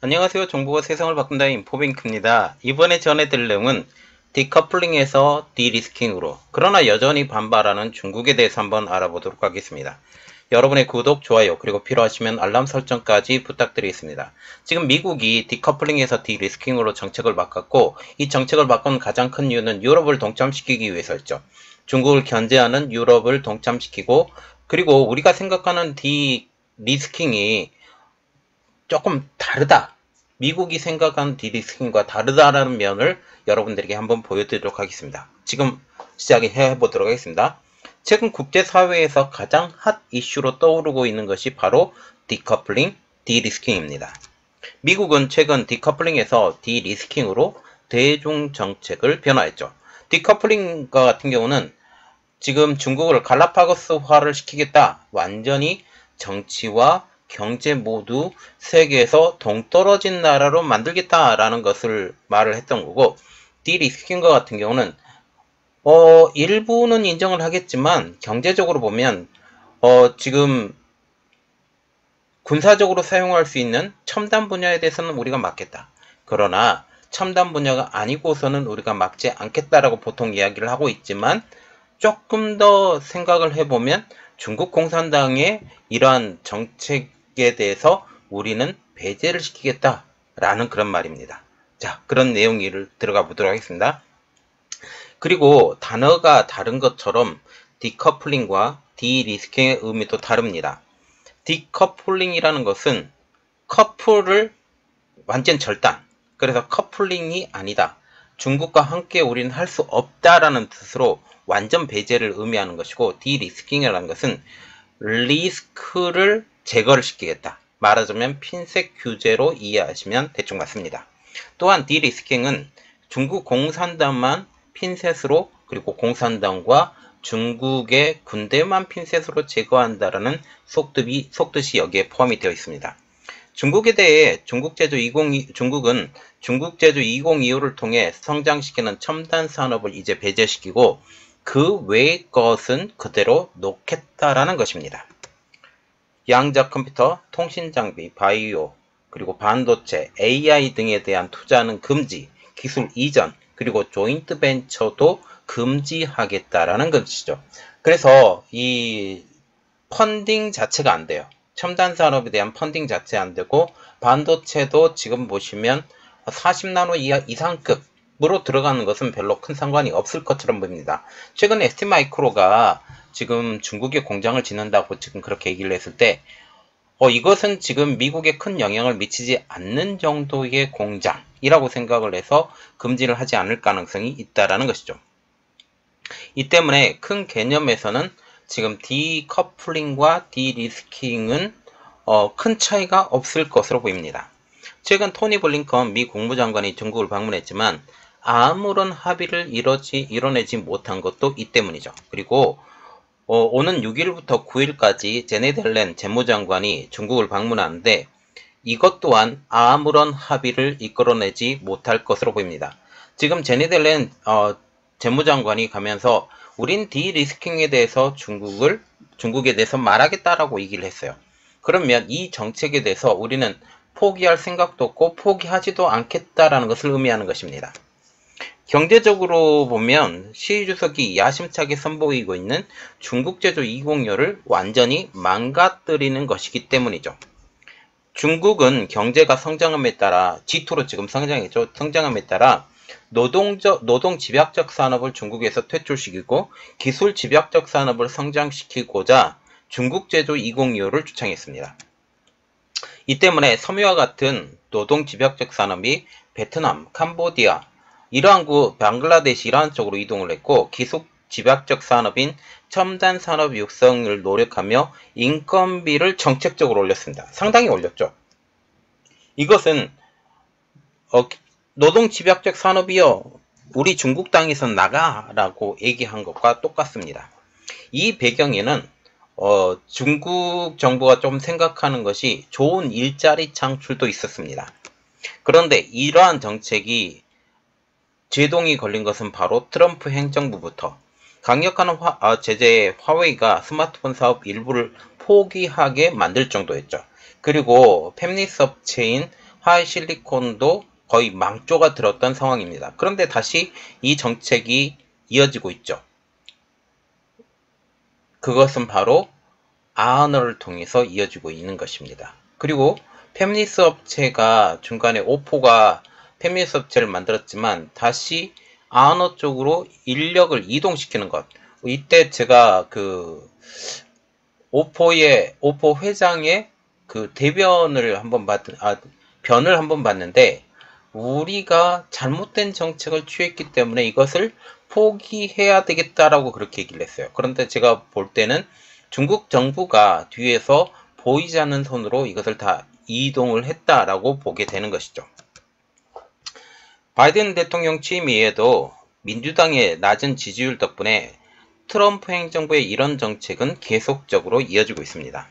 안녕하세요. 정보가 세상을 바꾼다 인포뱅크입니다. 이번에 전해드릴 내용은 디커플링에서 디리스킹으로 그러나 여전히 반발하는 중국에 대해서 한번 알아보도록 하겠습니다. 여러분의 구독, 좋아요, 그리고 필요하시면 알람 설정까지 부탁드리겠습니다. 지금 미국이 디커플링에서 디리스킹으로 정책을 바꿨고 이 정책을 바꾼 가장 큰 이유는 유럽을 동참시키기 위해서였죠. 중국을 견제하는 유럽을 동참시키고 그리고 우리가 생각하는 디리스킹이 조금 다르다. 미국이 생각하는 디리스킹과 다르다라는 면을 여러분들에게 한번 보여드리도록 하겠습니다. 지금 시작해 보도록 하겠습니다. 최근 국제사회에서 가장 핫 이슈로 떠오르고 있는 것이 바로 디커플링, 디리스킹입니다. 미국은 최근 디커플링에서 디리스킹으로 대중 정책을 변화했죠. 디커플링과 같은 경우는 지금 중국을 갈라파고스화를 시키겠다. 완전히 정치와 경제 모두 세계에서 동떨어진 나라로 만들겠다라는 것을 말을 했던 거고, 디리스킹과 같은 경우는 일부는 인정을 하겠지만 경제적으로 보면 지금 군사적으로 사용할 수 있는 첨단 분야에 대해서는 우리가 막겠다. 그러나 첨단 분야가 아니고서는 우리가 막지 않겠다라고 보통 이야기를 하고 있지만 조금 더 생각을 해보면 중국 공산당의 이러한 정책에 대해서 우리는 배제를 시키겠다라는 그런 말입니다. 자, 그런 내용을 들어가 보도록 하겠습니다. 그리고 단어가 다른 것처럼 디커플링과 디리스킹의 의미도 다릅니다. 디커플링이라는 것은 커플을 완전 절단, 그래서 커플링이 아니다. 중국과 함께 우리는 할 수 없다라는 뜻으로 완전 배제를 의미하는 것이고, 디리스킹이라는 것은 리스크를 제거를 시키겠다. 말하자면 핀셋 규제로 이해하시면 대충 맞습니다. 또한 디리스킹은 중국 공산당만 핀셋으로, 그리고 공산당과 중국의 군대만 핀셋으로 제거한다라는 속뜻이 여기에 포함이 되어 있습니다. 중국에 대해 중국은 중국제조 2025를 통해 성장시키는 첨단 산업을 이제 배제시키고 그 외의 것은 그대로 놓겠다라는 것입니다. 양자 컴퓨터, 통신장비, 바이오, 그리고 반도체, AI 등에 대한 투자는 금지, 기술 이전, 그리고 조인트 벤처도 금지하겠다라는 것이죠. 그래서 이 펀딩 자체가 안 돼요. 첨단 산업에 대한 펀딩 자체 안 되고, 반도체도 지금 보시면 40나노 이상급으로 들어가는 것은 별로 큰 상관이 없을 것처럼 보입니다. 최근 ST마이크로가 지금 중국에 공장을 짓는다고 지금 그렇게 얘기를 했을 때, 이것은 지금 미국에 큰 영향을 미치지 않는 정도의 공장이라고 생각을 해서 금지를 하지 않을 가능성이 있다라는 것이죠. 이 때문에 큰 개념에서는 지금 디커플링과 디리스킹은 큰 차이가 없을 것으로 보입니다. 최근 토니 블링컨 미 국무장관이 중국을 방문했지만 아무런 합의를 이뤄내지 못한 것도 이 때문이죠. 그리고 오는 6일부터 9일까지 제네드 옐런 재무장관이 중국을 방문하는데 이것 또한 아무런 합의를 이끌어내지 못할 것으로 보입니다. 지금 제네드 옐런 재무장관이 가면서 우린 디리스킹에 대해서 중국에 대해서 말하겠다라고 얘기를 했어요. 그러면 이 정책에 대해서 우리는 포기할 생각도 없고 포기하지도 않겠다라는 것을 의미하는 것입니다. 경제적으로 보면 시 주석이 야심차게 선보이고 있는 중국제조 205를 완전히 망가뜨리는 것이기 때문이죠. 중국은 경제가 성장함에 따라 G2로 지금 성장했죠. 성장함에 따라 노동 집약적 산업을 중국에서 퇴출시키고 기술 집약적 산업을 성장시키고자 중국제조 202호를 주창했습니다. 이 때문에 섬유와 같은 노동 집약적 산업이 베트남, 캄보디아, 방글라데시 이러한 쪽으로 이동을 했고 기술 집약적 산업인 첨단 산업 육성을 노력하며 인건비를 정책적으로 올렸습니다. 상당히 올렸죠. 이것은 노동 집약적 산업이요, 우리 중국 땅에서 나가라고 얘기한 것과 똑같습니다. 이 배경에는 중국 정부가 좀 생각하는 것이 좋은 일자리 창출도 있었습니다. 그런데 이러한 정책이 제동이 걸린 것은 바로 트럼프 행정부부터 강력한 제재에 화웨이가 스마트폰 사업 일부를 포기하게 만들 정도였죠. 그리고 팹리스 업체인 하이실리콘도 거의 망조가 들었던 상황입니다. 그런데 다시 이 정책이 이어지고 있죠. 그것은 바로 아언어를 통해서 이어지고 있는 것입니다. 그리고 페미니스 업체가 중간에 오포가 페미니스 업체를 만들었지만 다시 아언어 쪽으로 인력을 이동시키는 것. 이때 제가 그 오포 회장의 그 대변을 변을 한번 봤는데, 우리가 잘못된 정책을 취했기 때문에 이것을 포기해야 되겠다라고 그렇게 얘기를 했어요. 그런데 제가 볼 때는 중국 정부가 뒤에서 보이지 않는 손으로 이것을 다 이동을 했다라고 보게 되는 것이죠. 바이든 대통령 취임 이후에도 민주당의 낮은 지지율 덕분에 트럼프 행정부의 이런 정책은 계속적으로 이어지고 있습니다.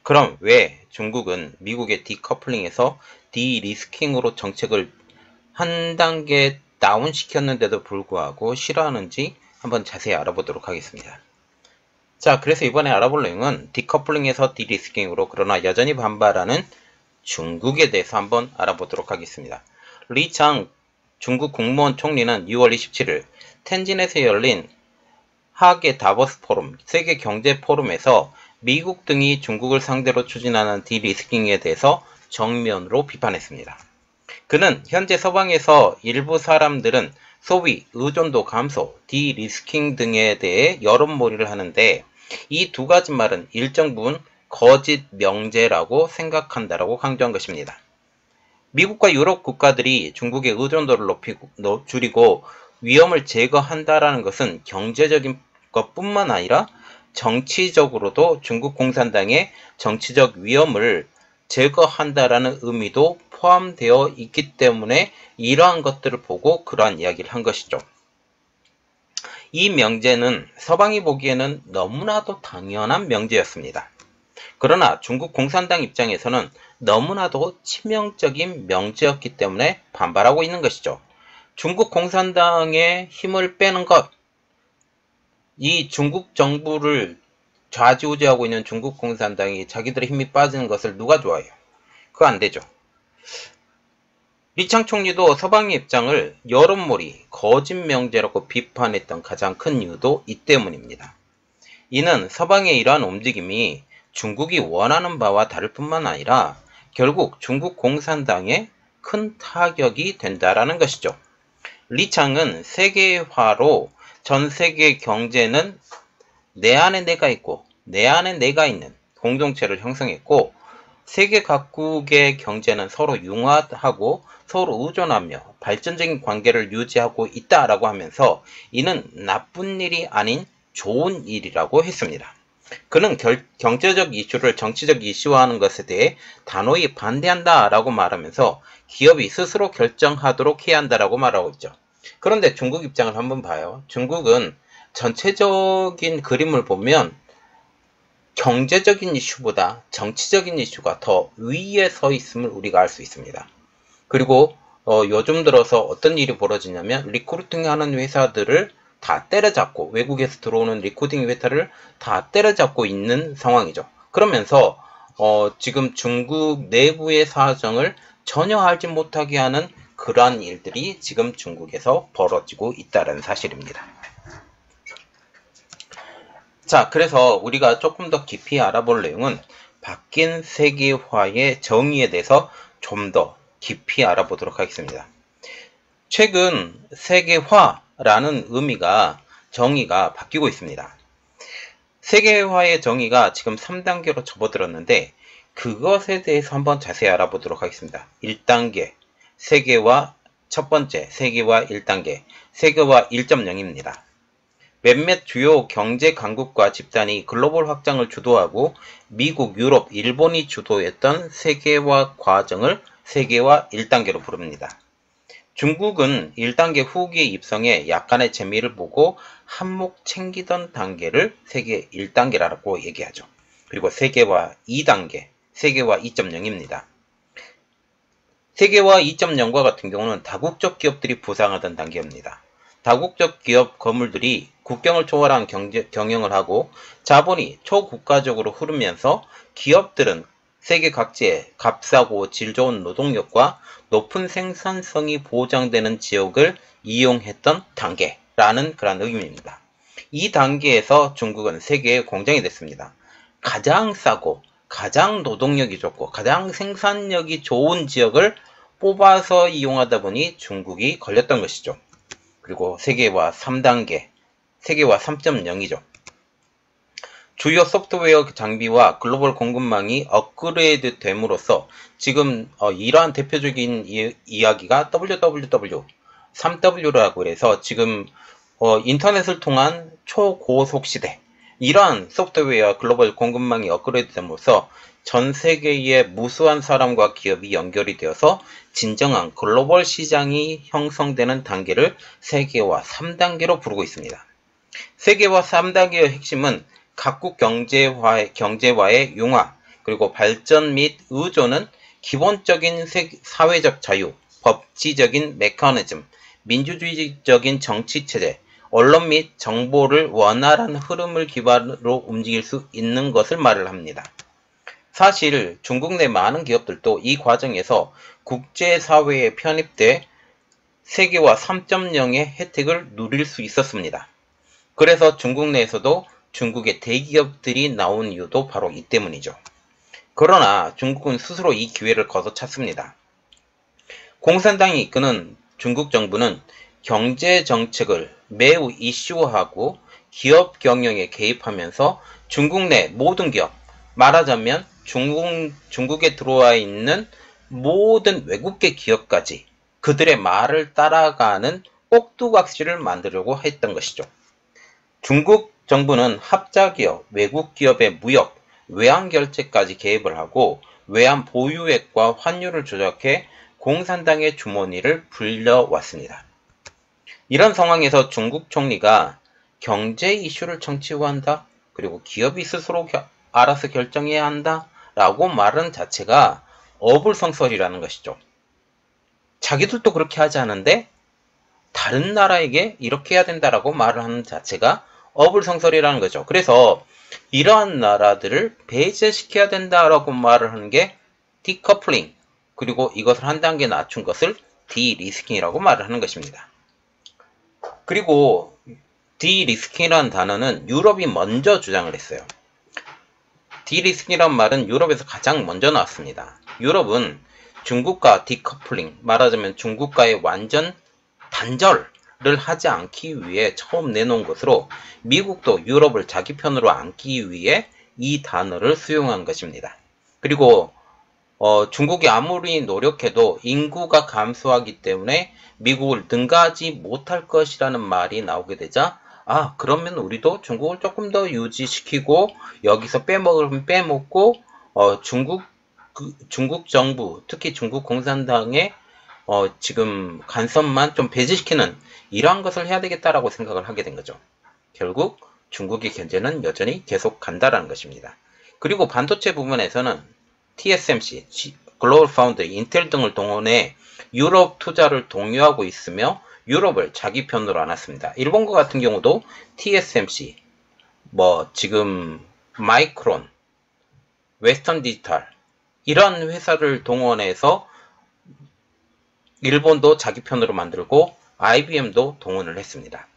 그럼 왜 중국은 미국의 디커플링에서 디리스킹으로 정책을 한 단계 다운시켰는데도 불구하고 싫어하는지 한번 자세히 알아보도록 하겠습니다. 자, 그래서 이번에 알아볼 내용은 디커플링에서 디리스킹으로 그러나 여전히 반발하는 중국에 대해서 한번 알아보도록 하겠습니다. 리창 중국 국무원 총리는 6월 27일 텐진에서 열린 하계 다보스 포럼, 세계 경제 포럼에서 미국 등이 중국을 상대로 추진하는 디리스킹에 대해서 정면으로 비판했습니다. 그는 현재 서방에서 일부 사람들은 소위 의존도 감소, 디리스킹 등에 대해 여론몰이를 하는데 이 두 가지 말은 일정 부분 거짓 명제라고 생각한다라고 강조한 것입니다. 미국과 유럽 국가들이 중국의 의존도를 줄이고 위험을 제거한다라는 것은 경제적인 것뿐만 아니라 정치적으로도 중국 공산당의 정치적 위험을 제거한다라는 의미도 포함되어 있기 때문에 이러한 것들을 보고 그러한 이야기를 한 것이죠. 이 명제는 서방이 보기에는 너무나도 당연한 명제였습니다. 그러나 중국 공산당 입장에서는 너무나도 치명적인 명제였기 때문에 반발하고 있는 것이죠. 중국 공산당의 힘을 빼는 것, 이 중국 정부를 좌지우지하고 있는 중국 공산당이 자기들의 힘이 빠지는 것을 누가 좋아해요? 그거 안 되죠. 리창 총리도 서방의 입장을 여론몰이, 거짓 명제라고 비판했던 가장 큰 이유도 이 때문입니다. 이는 서방의 이러한 움직임이 중국이 원하는 바와 다를 뿐만 아니라 결국 중국 공산당에 큰 타격이 된다라는 것이죠. 리창은 세계화로 전 세계 경제는 내 안에 내가 있고 내 안에 내가 있는 공동체를 형성했고 세계 각국의 경제는 서로 융화하고 서로 의존하며 발전적인 관계를 유지하고 있다라고 하면서 이는 나쁜 일이 아닌 좋은 일이라고 했습니다. 그는 경제적 이슈를 정치적 이슈화하는 것에 대해 단호히 반대한다라고 말하면서 기업이 스스로 결정하도록 해야 한다라고 말하고 있죠. 그런데 중국 입장을 한번 봐요. 중국은 전체적인 그림을 보면 경제적인 이슈보다 정치적인 이슈가 더 위에 서 있음을 우리가 알 수 있습니다. 그리고 요즘 들어서 어떤 일이 벌어지냐면 리크루팅 하는 회사들을 다 때려잡고 외국에서 들어오는 리크루팅 회사를 다 때려잡고 있는 상황이죠. 그러면서 지금 중국 내부의 사정을 전혀 알지 못하게 하는 그러한 일들이 지금 중국에서 벌어지고 있다는 사실입니다. 자, 그래서 우리가 조금 더 깊이 알아볼 내용은 바뀐 세계화의 정의에 대해서 좀 더 깊이 알아보도록 하겠습니다. 최근 세계화라는 정의가 바뀌고 있습니다. 세계화의 정의가 지금 3단계로 접어들었는데 그것에 대해서 한번 자세히 알아보도록 하겠습니다. 1단계, 세계화 첫 번째, 세계화 1단계, 세계화 1.0입니다. 몇몇 주요 경제 강국과 집단이 글로벌 확장을 주도하고 미국, 유럽, 일본이 주도했던 세계화 과정을 세계화 1단계로 부릅니다. 중국은 1단계 후기에 입성해 약간의 재미를 보고 한몫 챙기던 단계를 세계 1단계라고 얘기하죠. 그리고 세계화 2단계, 세계화 2.0입니다. 세계화 2.0과 같은 경우는 다국적 기업들이 부상하던 단계입니다. 다국적 기업 거물들이 국경을 초월한 경영을 하고 자본이 초국가적으로 흐르면서 기업들은 세계 각지에 값싸고 질 좋은 노동력과 높은 생산성이 보장되는 지역을 이용했던 단계라는 그런 의미입니다. 이 단계에서 중국은 세계의 공장이 됐습니다. 가장 싸고 가장 노동력이 좋고 가장 생산력이 좋은 지역을 뽑아서 이용하다 보니 중국이 걸렸던 것이죠. 그리고 세계화 3단계, 세계화 3.0이죠. 주요 소프트웨어 장비와 글로벌 공급망이 업그레이드 됨으로써 지금 이러한 대표적인 이야기가 WWW, 3W라고 해서 지금 인터넷을 통한 초고속 시대, 이러한 소프트웨어 글로벌 공급망이 업그레이드 됨으로써 전 세계의 무수한 사람과 기업이 연결이 되어서 진정한 글로벌 시장이 형성되는 단계를 세계화 3단계로 부르고 있습니다. 세계화 3단계의 핵심은 각국 경제와의 융화, 그리고 발전 및 의존은 기본적인 사회적 자유, 법치적인 메커니즘, 민주주의적인 정치체제, 언론 및 정보를 원활한 흐름을 기반으로 움직일 수 있는 것을 말을 합니다. 사실 중국 내 많은 기업들도 이 과정에서 국제사회에 편입돼 세계화 3.0의 혜택을 누릴 수 있었습니다. 그래서 중국 내에서도 중국의 대기업들이 나온 이유도 바로 이 때문이죠. 그러나 중국은 스스로 이 기회를 걷어찼습니다. 공산당이 이끄는 중국 정부는 경제 정책을 매우 이슈화하고 기업 경영에 개입하면서 중국 내 모든 기업, 말하자면 중국에 들어와 있는 모든 외국계 기업까지 그들의 말을 따라가는 꼭두각시를 만들려고 했던 것이죠. 중국 정부는 합작기업, 외국 기업의 무역, 외환 결제까지 개입을 하고 외환 보유액과 환율을 조작해 공산당의 주머니를 불려왔습니다. 이런 상황에서 중국 총리가 경제 이슈를 정치화한다, 그리고 기업이 스스로 알아서 결정해야 한다 라고 말하는 자체가 어불성설이라는 것이죠. 자기들도 그렇게 하지 않은데 다른 나라에게 이렇게 해야 된다라고 말을 하는 자체가 어불성설이라는 거죠. 그래서 이러한 나라들을 배제시켜야 된다라고 말을 하는 게 디커플링, 그리고 이것을 한 단계 낮춘 것을 디리스킹이라고 말을 하는 것입니다. 그리고 디리스킹이라는 단어는 유럽이 먼저 주장을 했어요. 디리스킹이라는 말은 유럽에서 가장 먼저 나왔습니다. 유럽은 중국과 디커플링, 말하자면 중국과의 완전 단절을 하지 않기 위해 처음 내놓은 것으로 미국도 유럽을 자기 편으로 앉기 위해 이 단어를 수용한 것입니다. 그리고 중국이 아무리 노력해도 인구가 감소하기 때문에 미국을 능가하지 못할 것이라는 말이 나오게 되자 그러면 우리도 중국을 조금 더 유지시키고 여기서 빼먹으면 빼먹고 중국 정부, 특히 중국 공산당의 지금 간섭만 좀 배제시키는 이러한 것을 해야 되겠다라고 생각을 하게 된 거죠. 결국 중국의 견제는 여전히 계속 간다라는 것입니다. 그리고 반도체 부분에서는 TSMC, 글로벌 파운드리, 인텔 등을 동원해 유럽 투자를 독려하고 있으며 유럽을 자기 편으로 안았습니다. 일본과 같은 경우도 TSMC, 지금 마이크론, 웨스턴 디지털 이런 회사를 동원해서 일본도 자기 편으로 만들고 IBM도 동원을 했습니다.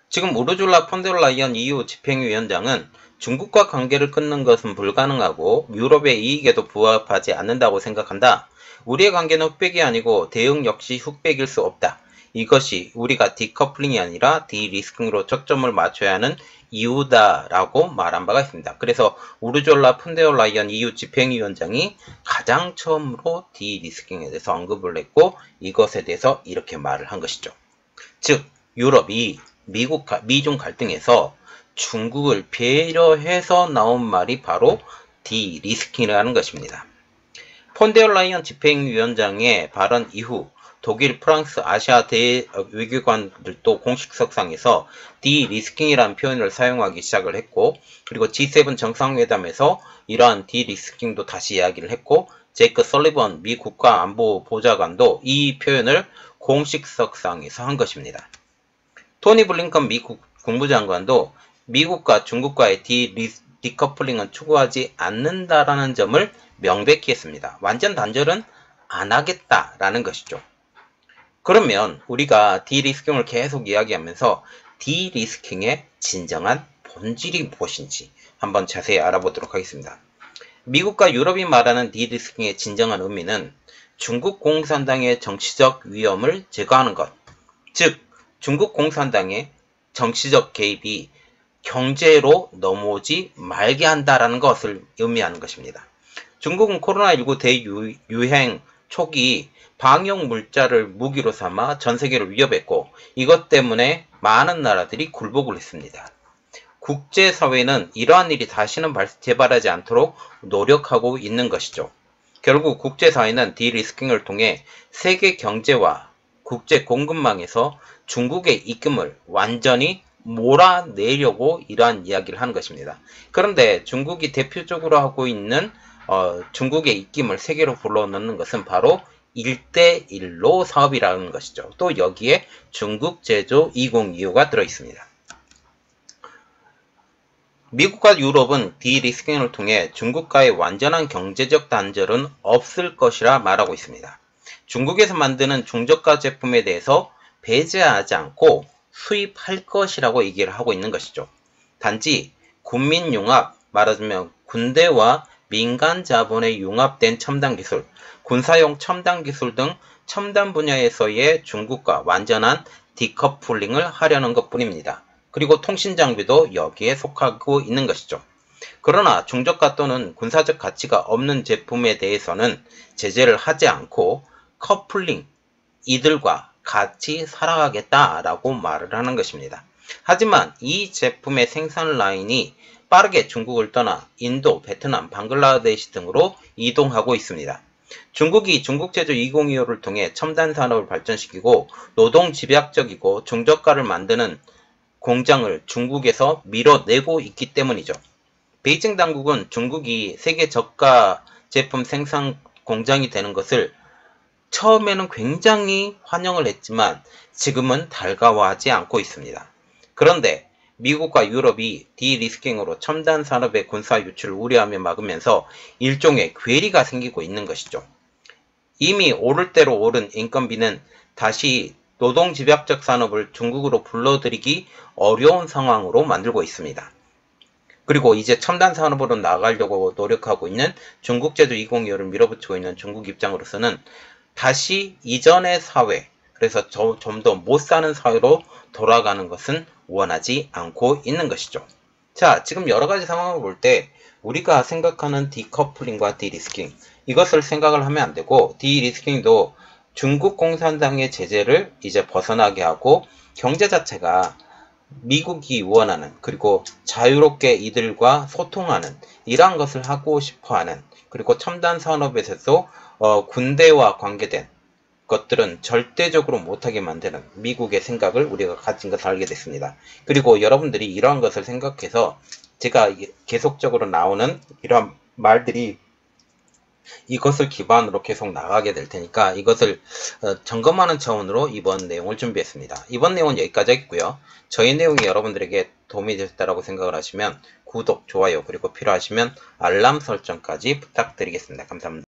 지금 우르줄라 폰데르라이언 EU 집행위원장은 중국과 관계를 끊는 것은 불가능하고 유럽의 이익에도 부합하지 않는다고 생각한다. 우리의 관계는 흑백이 아니고 대응 역시 흑백일 수 없다. 이것이 우리가 디커플링이 아니라 디리스킹으로 초점을 맞춰야 하는 이유다라고 말한 바가 있습니다. 그래서 우르줄라 폰데르라이언 EU 집행위원장이 가장 처음으로 디리스킹에 대해서 언급을 했고 이것에 대해서 이렇게 말을 한 것이죠. 즉 유럽이 미중 갈등에서 중국을 배려해서 나온 말이 바로 디리스킹이라는 것입니다. 폰데르라이언 집행위원장의 발언 이후 독일, 프랑스, 아시아 외교관들도 공식석상에서 디리스킹이라는 표현을 사용하기 시작을 했고 그리고 G7 정상회담에서 이러한 디리스킹도 다시 이야기를 했고 제이크 설리번 미 국가안보보좌관도 이 표현을 공식석상에서 한 것입니다. 토니 블링컨 미국 국무장관도 미국과 중국과의 디커플링은 추구하지 않는다라는 점을 명백히 했습니다. 완전 단절은 안 하겠다라는 것이죠. 그러면 우리가 디리스킹을 계속 이야기하면서 디리스킹의 진정한 본질이 무엇인지 한번 자세히 알아보도록 하겠습니다. 미국과 유럽이 말하는 디리스킹의 진정한 의미는 중국 공산당의 정치적 위험을 제거하는 것, 즉 중국 공산당의 정치적 개입이 경제로 넘어오지 말게 한다라는 것을 의미하는 것입니다. 중국은 코로나19 대유행 초기 방역 물자를 무기로 삼아 전 세계를 위협했고 이것 때문에 많은 나라들이 굴복을 했습니다. 국제사회는 이러한 일이 다시는 재발하지 않도록 노력하고 있는 것이죠. 결국 국제사회는 디리스킹을 통해 세계 경제와 국제 공급망에서 중국의 입김을 완전히 몰아내려고 이러한 이야기를 하는 것입니다. 그런데 중국이 대표적으로 하고 있는 중국의 입김을 세계로 불러넣는 것은 바로 1대1로 사업이라는 것이죠. 또 여기에 중국 제조 2025가 들어있습니다. 미국과 유럽은 디리스킹을 통해 중국과의 완전한 경제적 단절은 없을 것이라 말하고 있습니다. 중국에서 만드는 중저가 제품에 대해서 배제하지 않고 수입할 것이라고 얘기를 하고 있는 것이죠. 단지 군민융합, 말하자면 군대와 민간 자본에 융합된 첨단 기술, 군사용 첨단 기술 등 첨단 분야에서의 중국과 완전한 디커플링을 하려는 것뿐입니다. 그리고 통신 장비도 여기에 속하고 있는 것이죠. 그러나 중저가 또는 군사적 가치가 없는 제품에 대해서는 제재를 하지 않고 커플링, 이들과 같이 살아가겠다라고 말을 하는 것입니다. 하지만 이 제품의 생산 라인이 빠르게 중국을 떠나 인도, 베트남, 방글라데시 등으로 이동하고 있습니다. 중국이 중국제조 2025를 통해 첨단 산업을 발전시키고 노동 집약적이고 중저가를 만드는 공장을 중국에서 밀어내고 있기 때문이죠. 베이징 당국은 중국이 세계 저가 제품 생산 공장이 되는 것을 처음에는 굉장히 환영을 했지만 지금은 달가워하지 않고 있습니다. 그런데 미국과 유럽이 디리스킹으로 첨단 산업의 군사 유출을 우려하며 막으면서 일종의 괴리가 생기고 있는 것이죠. 이미 오를 대로 오른 인건비는 다시 노동 집약적 산업을 중국으로 불러들이기 어려운 상황으로 만들고 있습니다. 그리고 이제 첨단 산업으로 나가려고 노력하고 있는 중국 제조 2025를 밀어붙이고 있는 중국 입장으로서는 다시 이전의 사회, 그래서 좀 더 못 사는 사회로 돌아가는 것은 원하지 않고 있는 것이죠. 자, 지금 여러 가지 상황을 볼 때 우리가 생각하는 디커플링과 디리스킹, 이것을 생각을 하면 안 되고 디리스킹도 중국 공산당의 제재를 이제 벗어나게 하고 경제 자체가 미국이 원하는, 그리고 자유롭게 이들과 소통하는 이러한 것을 하고 싶어하는, 그리고 첨단 산업에서도 군대와 관계된 것들은 절대적으로 못하게 만드는 미국의 생각을 우리가 가진 것을 알게 됐습니다. 그리고 여러분들이 이러한 것을 생각해서 제가 계속적으로 나오는 이러한 말들이 이것을 기반으로 계속 나가게 될 테니까 이것을 점검하는 차원으로 이번 내용을 준비했습니다. 이번 내용은 여기까지 하겠고요. 저희 내용이 여러분들에게 도움이 되셨다고 생각을 하시면 구독, 좋아요, 그리고 필요하시면 알람 설정까지 부탁드리겠습니다. 감사합니다.